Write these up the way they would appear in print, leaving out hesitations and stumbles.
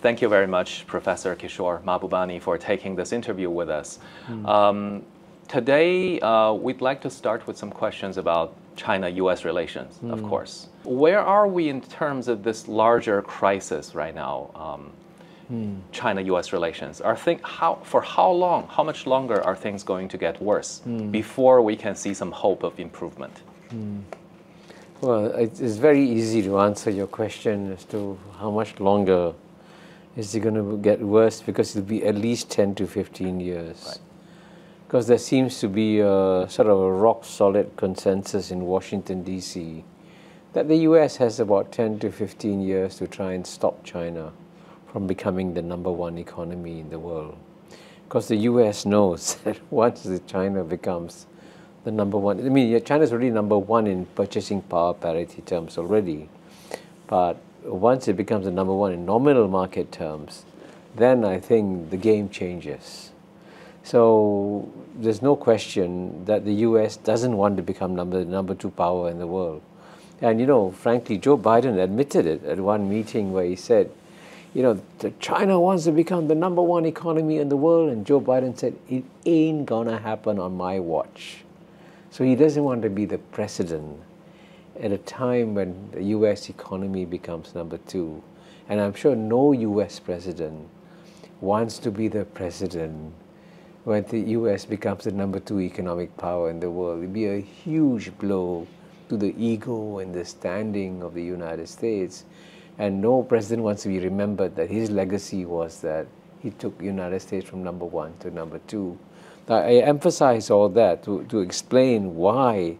thank you very much, Professor Kishore Mahbubani, for taking this interview with us. Today, we'd like to start with some questions about China-U.S. relations, of course. Where are we in terms of this larger crisis right now, China-U.S. relations? For how long, how much longer are things going to get worse before we can see some hope of improvement? Well, it's very easy to answer your question as to how much longer is it going to get worse, because it'll be at least 10 to 15 years. Right. Because there seems to be a sort of a rock-solid consensus in Washington, D.C. that the U.S. has about 10 to 15 years to try and stop China from becoming the #1 economy in the world. Because the U.S. knows that once China becomes the #1, I mean, China's already #1 in purchasing power parity terms already, but once it becomes the #1 in nominal market terms, then I think the game changes. So there's no question that the U.S. doesn't want to become number 2 power in the world. And, you know, frankly, Joe Biden admitted it at one meeting where he said, you know, China wants to become the #1 economy in the world, and Joe Biden said, it ain't gonna happen on my watch. So he doesn't want to be the president at a time when the U.S. economy becomes #2. And I'm sure no U.S. president wants to be the president when the U.S. becomes the #2 economic power in the world. It'd be a huge blow to the ego and the standing of the United States. And no president wants to be remembered that his legacy was that he took the United States from #1 to #2. I emphasize all that to explain why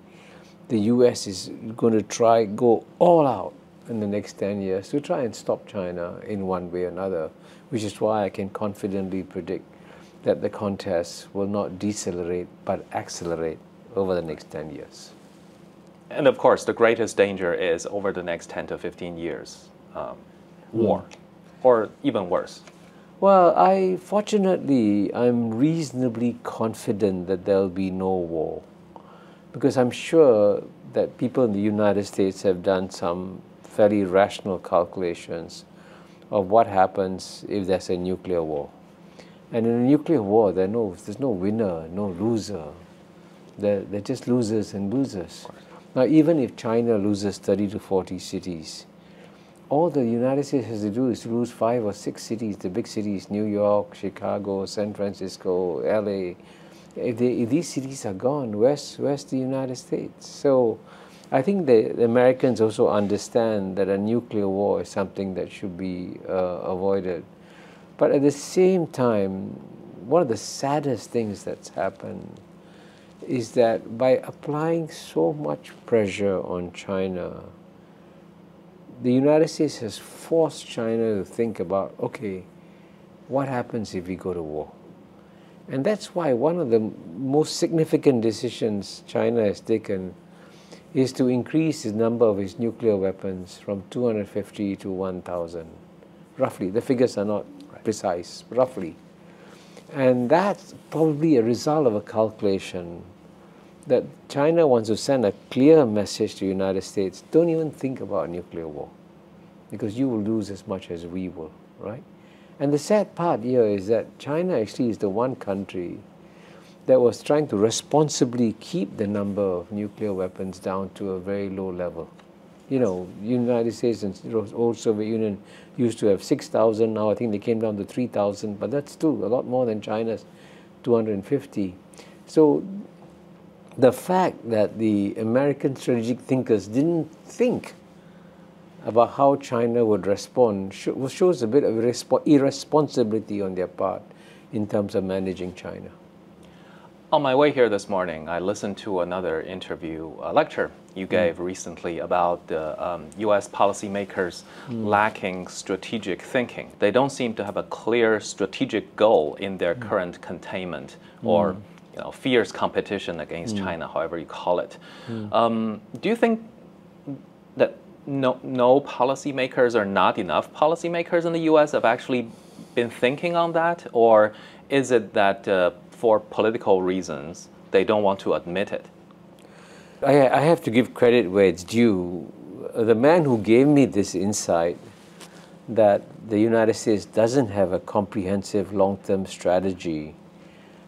the U.S. is going to go all out in the next 10 years to try and stop China in one way or another, which is why I can confidently predict that the contest will not decelerate but accelerate over the next 10 years. And of course, the greatest danger is over the next 10 to 15 years, war, or even worse. Well, fortunately, I'm reasonably confident that there'll be no war, because I'm sure that people in the United States have done some fairly rational calculations of what happens if there's a nuclear war. And in a nuclear war, there's no winner, no loser. They're just losers and losers. Now, even if China loses 30 to 40 cities, all the United States has to do is to lose 5 or 6 cities, the big cities, New York, Chicago, San Francisco, LA. If these cities are gone, where's the United States? So I think the Americans also understand that a nuclear war is something that should be avoided. But at the same time, one of the saddest things that's happened is that by applying so much pressure on China, the United States has forced China to think about, okay, what happens if we go to war? And that's why one of the most significant decisions China has taken is to increase the number of its nuclear weapons from 250 to 1,000, roughly. The figures are not precise, roughly. And that's probably a result of a calculation that China wants to send a clear message to the United States: don't even think about nuclear war, because you will lose as much as we will, right? And the sad part here is that China actually is the one country that was trying to responsibly keep the number of nuclear weapons down to a very low level. You know, the United States and the old Soviet Union used to have 6,000, now I think they came down to 3,000, but that's still a lot more than China's 250. So the fact that the American strategic thinkers didn't think about how China would respond shows a bit of irresponsibility on their part in terms of managing China. On my way here this morning, I listened to another interview, a lecture you gave recently about the U.S. policymakers lacking strategic thinking. They don't seem to have a clear strategic goal in their current containment or fierce competition against China, however you call it. Do you think that no policymakers or not enough policymakers in the U.S. have actually been thinking on that? Or is it that for political reasons, they don't want to admit it? I have to give credit where it's due. The man who gave me this insight that the United States doesn't have a comprehensive long-term strategy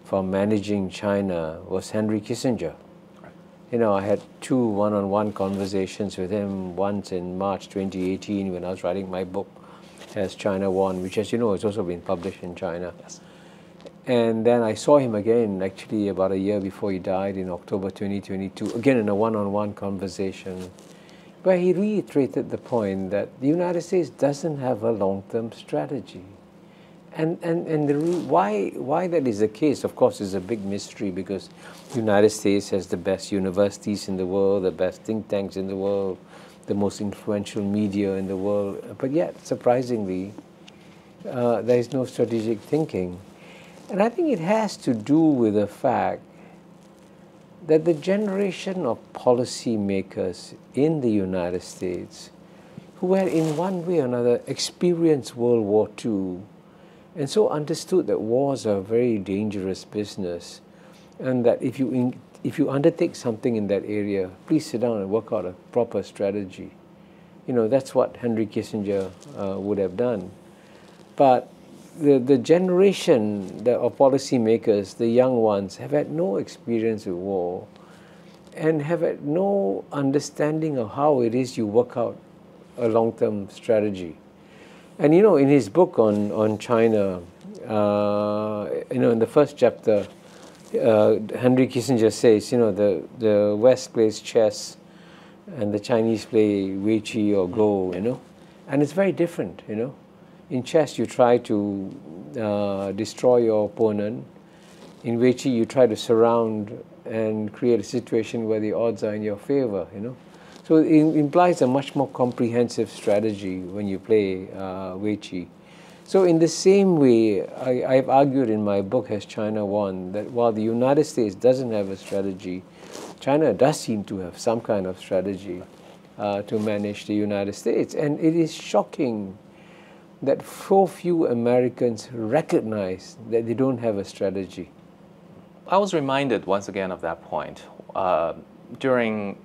for managing China was Henry Kissinger. Right. You know, I had 2 one-on-one conversations with him, once in March 2018 when I was writing my book, Has China Won, which, as you know, has also been published in China. Yes. And then I saw him again, actually about a year before he died in October 2022, again in a one-on-one conversation, where he reiterated the point that the United States doesn't have a long-term strategy. And why that is the case, of course, is a big mystery, because the United States has the best universities in the world, the best think tanks in the world, the most influential media in the world, but yet, surprisingly, there is no strategic thinking. And I think it has to do with the fact that the generation of policymakers in the United States who had in one way or another experienced World War II and so understood that wars are a very dangerous business, and that if you undertake something in that area, please sit down and work out a proper strategy. You know, that's what Henry Kissinger would have done. But the generation of policymakers, the young ones, have had no experience with war and have had no understanding of how it is you work out a long-term strategy. And you know, in his book on China, you know, in the first chapter, Henry Kissinger says, you know, the West plays chess and the Chinese play Weiqi or Go, you know, and it's very different, you know. In chess, you try to destroy your opponent. In Weiqi, you try to surround and create a situation where the odds are in your favor, you know. So it implies a much more comprehensive strategy when you play Weiqi. So in the same way, I've argued in my book, Has China Won, that while the United States doesn't have a strategy, China does seem to have some kind of strategy to manage the United States. And it is shocking that so few Americans recognize that they don't have a strategy. I was reminded once again of that point. During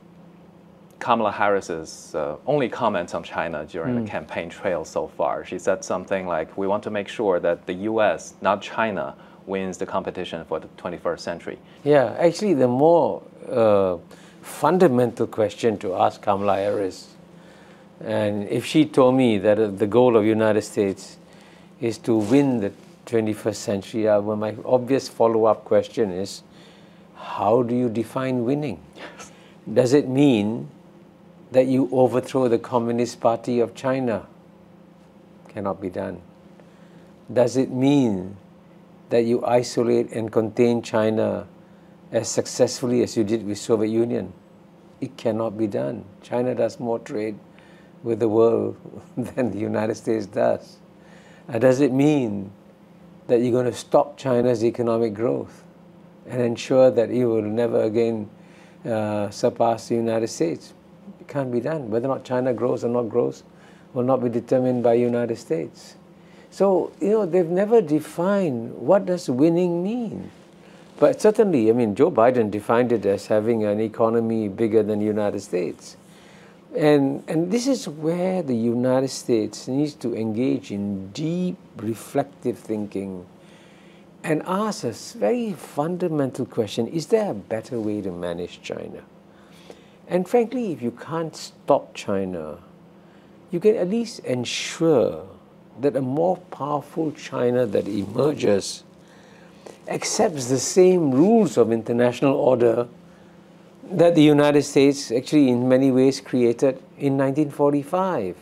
Kamala Harris's only comments on China during the campaign trail so far, she said something like, we want to make sure that the US, not China, wins the competition for the 21st century. Yeah, actually the more fundamental question to ask Kamala Harris, and if she told me that the goal of the United States is to win the 21st century, well, my obvious follow-up question is, how do you define winning? Does it mean that you overthrow the Communist Party of China? Cannot be done. Does it mean that you isolate and contain China as successfully as you did with Soviet Union? It cannot be done. China does more trade with the world than the United States does. Does it mean that you're going to stop China's economic growth and ensure that it will never again surpass the United States? It can't be done. Whether or not China grows or not grows will not be determined by the United States. So, you know, they've never defined what does winning mean. But certainly, I mean, Joe Biden defined it as having an economy bigger than the United States. And this is where the United States needs to engage in deep reflective thinking and ask a very fundamental question, is there a better way to manage China? And frankly, if you can't stop China, you can at least ensure that a more powerful China that emerges accepts the same rules of international order that the United States actually in many ways created in 1945.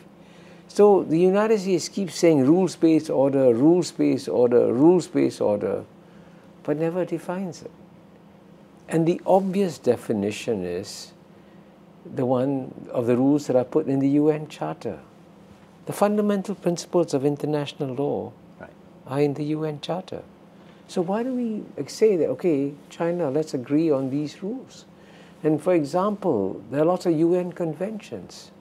So the United States keeps saying rules-based order, rules-based order, rules-based order, but never defines it. And the obvious definition is the one of the rules that are put in the UN Charter. The fundamental principles of international law are in the UN Charter. So why do we say that, okay, China, let's agree on these rules? And for example, there are lots of UN conventions.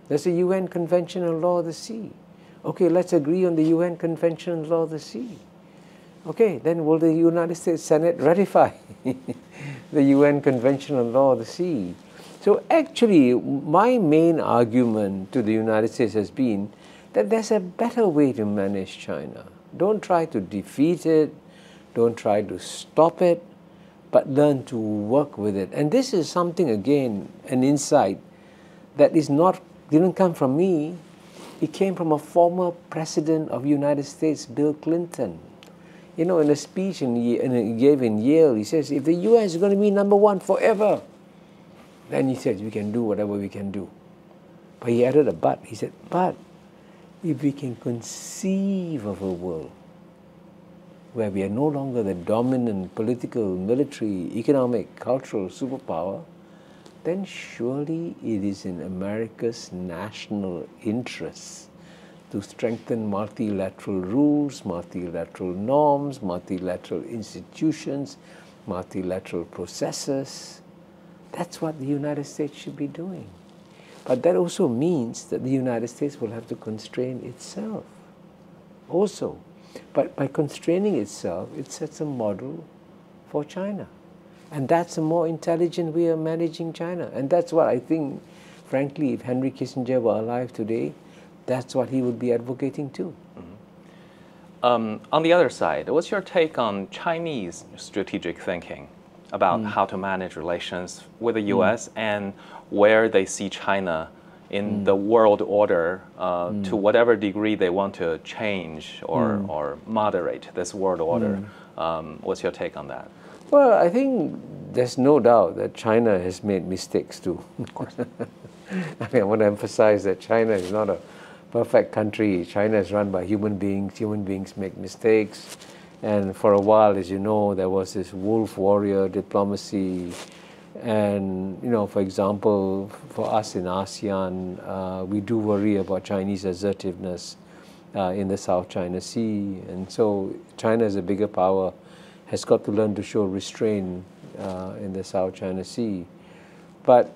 There's a UN Convention on Law of the Sea. Okay, let's agree on the UN Convention on Law of the Sea. Okay, then will the United States Senate ratify the UN Convention on Law of the Sea? So actually, my main argument to the United States has been that there's a better way to manage China. Don't try to defeat it, don't try to stop it, but learn to work with it. And this is something, again, an insight that didn't come from me. It came from a former president of the United States, Bill Clinton. In a speech he gave in Yale, he says, if the US is going to be number one forever, then he said, we can do whatever we can do. But he added a but. He said, but if we can conceive of a world where we are no longer the dominant political, military, economic, cultural superpower, then surely it is in America's national interests to strengthen multilateral rules, multilateral norms, multilateral institutions, multilateral processes. That's what the United States should be doing. But that also means that the United States will have to constrain itself also. But by constraining itself, it sets a model for China. And that's a more intelligent way of managing China. And that's what I think, frankly, if Henry Kissinger were alive today, that's what he would be advocating too. On the other side, what's your take on Chinese strategic thinking about how to manage relations with the U.S. and where they see China in the world order to whatever degree they want to change or moderate this world order? What's your take on that? Well, I think there's no doubt that China has made mistakes too. Of course. I want to emphasize that China is not a perfect country. China is run by human beings. Human beings make mistakes. And for a while, as you know, there was this wolf warrior diplomacy. And, for example, for us in ASEAN, we do worry about Chinese assertiveness in the South China Sea. And so China as a bigger power has got to learn to show restraint in the South China Sea. But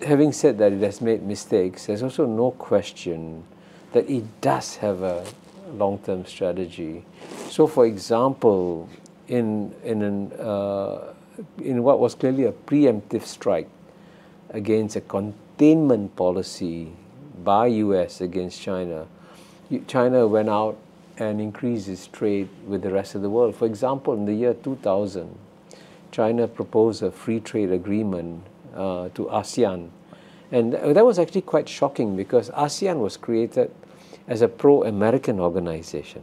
having said that it has made mistakes, there's also no question that it does have a long-term strategy. So, for example, in what was clearly a preemptive strike against a containment policy by US against China, China went out and increase its trade with the rest of the world. For example, in the year 2000, China proposed a free trade agreement to ASEAN. And that was actually quite shocking because ASEAN was created as a pro-American organization.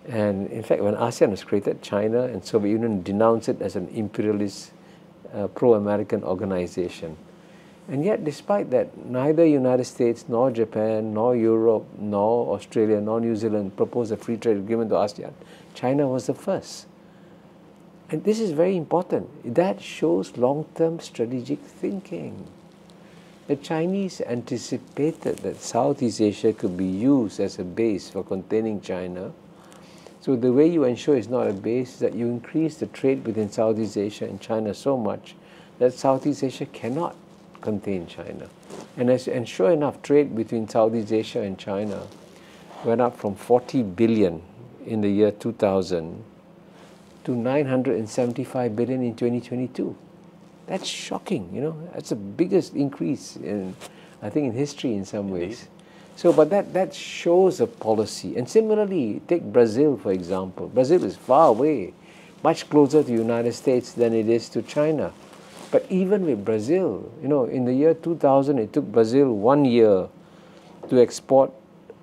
And in fact, when ASEAN was created, China and Soviet Union denounced it as an imperialist pro-American organization. And yet, despite that, neither United States, nor Japan, nor Europe, nor Australia, nor New Zealand proposed a free trade agreement to ASEAN. China was the first. And this is very important. That shows long-term strategic thinking. The Chinese anticipated that Southeast Asia could be used as a base for containing China. So the way you ensure it's not a base is that you increase the trade between Southeast Asia and China so much that Southeast Asia cannot contain China. And sure enough, trade between Southeast Asia and China went up from 40 billion in the year 2000 to 975 billion in 2022. That's shocking, That's the biggest increase I think, in history in some ways. So, but that shows a policy. And similarly, take Brazil, for example. Brazil is far away, much closer to the United States than it is to China. But even with Brazil, in the year 2000, it took Brazil 1 year to export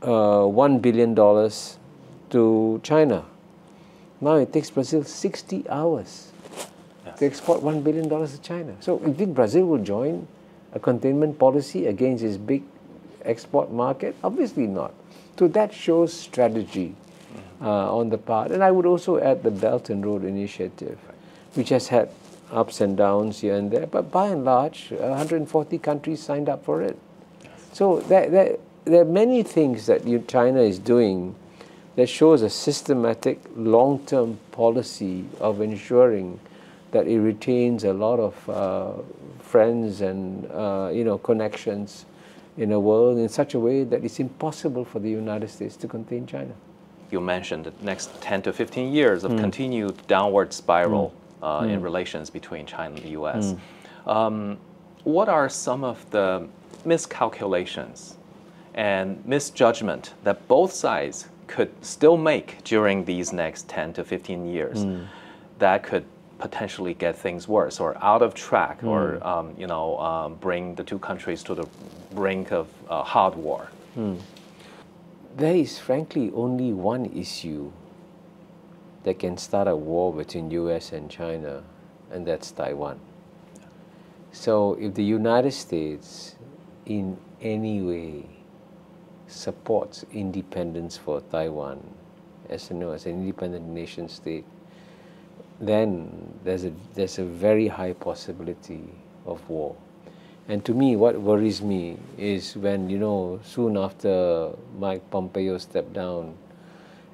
$1 billion to China. Now it takes Brazil 60 hours to export $1 billion to China. So you think Brazil will join a containment policy against its big export market? Obviously not. So that shows strategy on the part. And I would also add the Belt and Road Initiative, which has had ups and downs here and there, but by and large, 140 countries signed up for it. So there are many things that China is doing that shows a systematic long-term policy of ensuring that it retains a lot of friends and connections in a world in such a way that it's impossible for the United States to contain China. You mentioned the next 10 to 15 years of continued downward spiral in relations between China and the U.S. What are some of the miscalculations and misjudgment that both sides could still make during these next 10 to 15 years that could potentially get things worse or out of track or bring the two countries to the brink of hard war? There is frankly only one issue that can start a war between US and China, and that's Taiwan. So if the United States in any way supports independence for Taiwan as an independent nation state, then there's a very high possibility of war. And to me, what worries me is when, soon after Mike Pompeo stepped down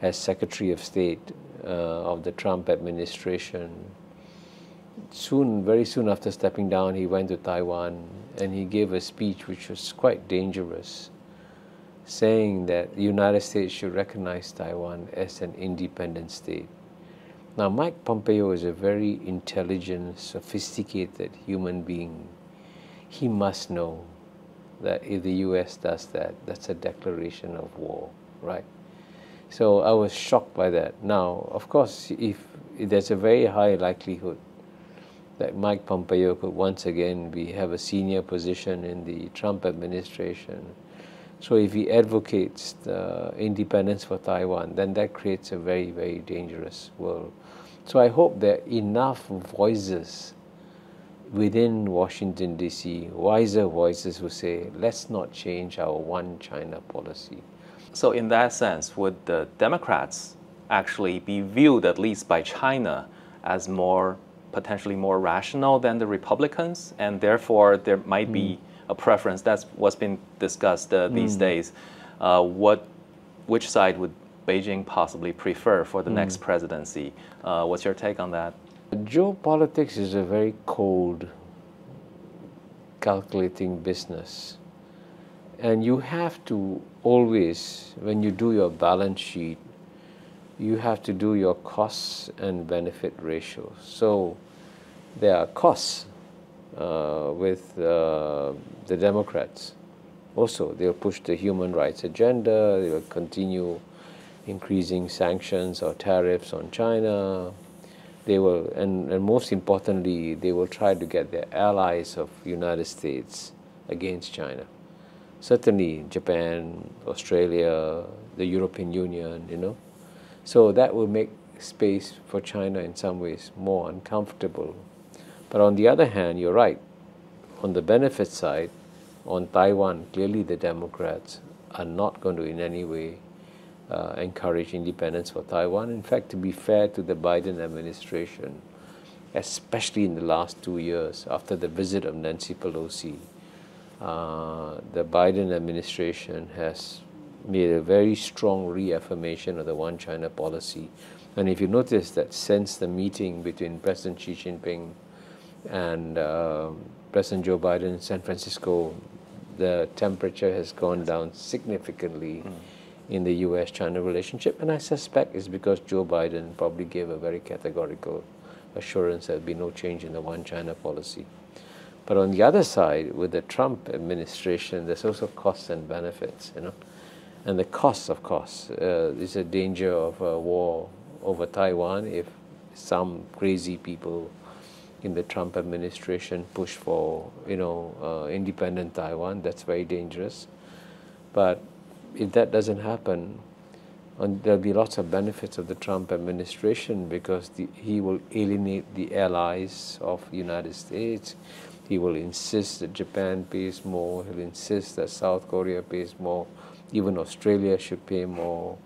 as Secretary of State of the Trump administration, very soon after stepping down, he went to Taiwan and he gave a speech which was quite dangerous, saying that the United States should recognize Taiwan as an independent state. Now, Mike Pompeo is a very intelligent, sophisticated human being. He must know that if the US does that, that's a declaration of war, right? So I was shocked by that. Now, of course, if there's a very high likelihood that Mike Pompeo could once again have a senior position in the Trump administration. So if he advocates the independence for Taiwan, then that creates a very, very dangerous world. So I hope there are enough voices within Washington, D.C., wiser voices who say, let's not change our one China policy. So in that sense, would the Democrats actually be viewed, at least by China, as potentially more rational than the Republicans, and therefore there might be a preference? That's what's been discussed these days. Which side would Beijing possibly prefer for the next presidency? What's your take on that? Geopolitics is a very cold, calculating business. And you have to always, when you do your balance sheet, you have to do your costs and benefit ratios. So there are costs with the Democrats. Also, they'll push the human rights agenda, they will continue increasing sanctions or tariffs on China. They will, and most importantly, they will try to get their allies of United States against China. Certainly Japan, Australia, the European Union, So that will make space for China in some ways more uncomfortable. But on the other hand, you're right. On the benefit side, on Taiwan, clearly the Democrats are not going to in any way encourage independence for Taiwan. In fact, to be fair to the Biden administration, especially in the last 2 years after the visit of Nancy Pelosi, the Biden administration has made a very strong reaffirmation of the one China policy. And if you notice that since the meeting between President Xi Jinping and President Joe Biden in San Francisco, the temperature has gone down significantly in the US-China relationship. And I suspect it's because Joe Biden probably gave a very categorical assurance there will be no change in the one China policy. But on the other side, with the Trump administration, there's also costs and benefits, And the cost, of course, is a danger of a war over Taiwan if some crazy people in the Trump administration push for, independent Taiwan. That's very dangerous. But if that doesn't happen, there'll be lots of benefits of the Trump administration because he will alienate the allies of the United States. He will insist that Japan pays more. He'll insist that South Korea pays more. Even Australia should pay more.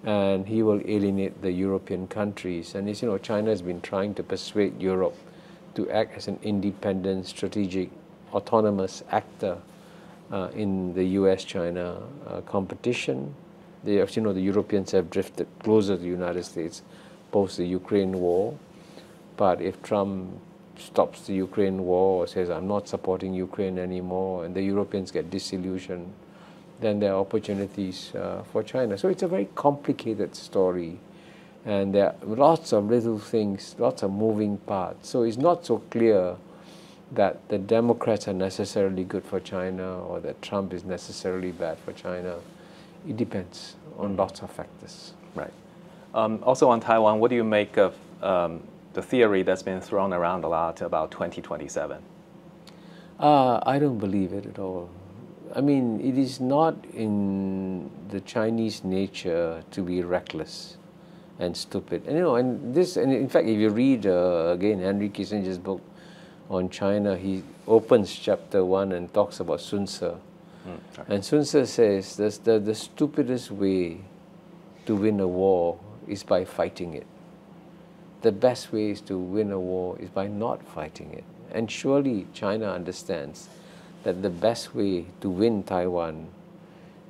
And he will alienate the European countries. And China has been trying to persuade Europe to act as an independent, strategic, autonomous actor in the US-China competition. The Europeans have drifted closer to the United States post the Ukraine war. But if Trump stops the Ukraine war or says, I'm not supporting Ukraine anymore, and the Europeans get disillusioned, then there are opportunities for China. So it's a very complicated story. And there are lots of little things, lots of moving parts. So it's not so clear that the Democrats are necessarily good for China or that Trump is necessarily bad for China. It depends on lots of factors. Right. Also on Taiwan, what do you make of the theory that's been thrown around a lot about 2027? I don't believe it at all. I mean, it is not in the Chinese nature to be reckless and stupid. And, and in fact, if you read, again, Henry Kissinger's book on China, he opens chapter 1 and talks about Sun Tzu. And Sun Tzu says the stupidest way to win a war is by fighting it. The best way to win a war is by not fighting it. And surely China understands that the best way to win Taiwan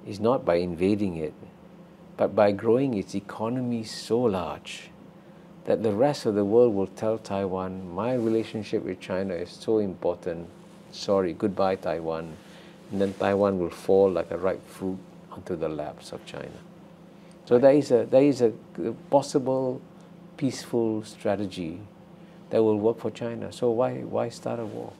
is not by invading it, but by growing its economy so large that the rest of the world will tell Taiwan, my relationship with China is so important, sorry, goodbye Taiwan. And then Taiwan will fall like a ripe fruit onto the laps of China. So there is a possible peaceful strategy that will work for China. So why start a war?